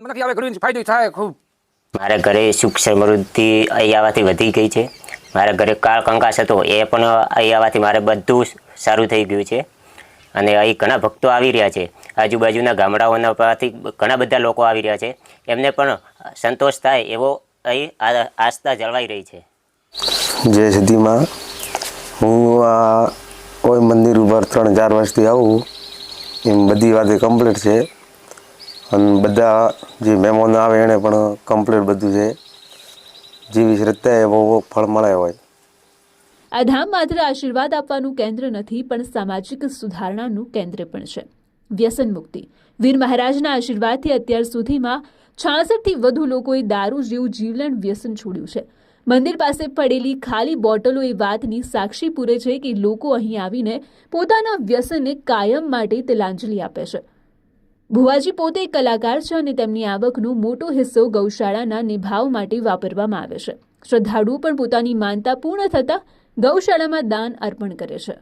નથી આવે ઘણો ફાયદો થાય ખૂબ। મારા ઘરે સુખ સમૃદ્ધિ અહીં આવવાથી વધી ગઈ છે। મારા ઘરે કાળ કંકાસ હતો એ પણ અહીં આવવાથી મારે બધું સારું થઈ ગયું છે અને અહીં ઘણા ભક્તો આવી રહ્યા છે। આજુબાજુના ગામડાઓના પરથી ઘણા બધા લોકો આવી રહ્યા છે। એમને પણ સંતોષ થાય એવો અહીં આસ્થા જળવાઈ રહી છે। જય સિદ્ધિમાં હું આ કોઈ મંદિર ઉપર 3-4 વર્ષથી આવું એમ બધી વાતે કમ્પ્લીટ છે અને બધા જે મહેમાનો આવે એને પણ કમ્પ્લીટ બધું છે। જેવી શ્રદ્ધા એવો ફળ મળે હોય। આ ધામ માત્ર આશીર્વાદ આપવાનું કેન્દ્ર નથી પણ સામાજિક સુધારણાનું કેન્દ્ર પણ છે। વ્યસન મુક્તિ વીર મહારાજના આશીર્વાદથી અત્યાર સુધીમાં 66થી વધુ લોકોએ દારૂ જેવું જીવલેણ વ્યસન છોડ્યું છે। મંદિર પાસે પડેલી ખાલી બોટલો એ વાતની સાક્ષી પૂરે છે કે લોકો અહીં આવીને પોતાના વ્યસનને કાયમ માટે તિલાંજલિ આપે છે। ભુવાજી પોતે એક કલાકાર છે અને તેમની આવકનો મોટો હિસ્સો ગૌશાળાના નિભાવ માટે વાપરવામાં આવે છે। શ્રદ્ધાળુઓ પણ પોતાની માનતા પૂર્ણ થતાં ગૌશાળામાં દાન અર્પણ કરે છે।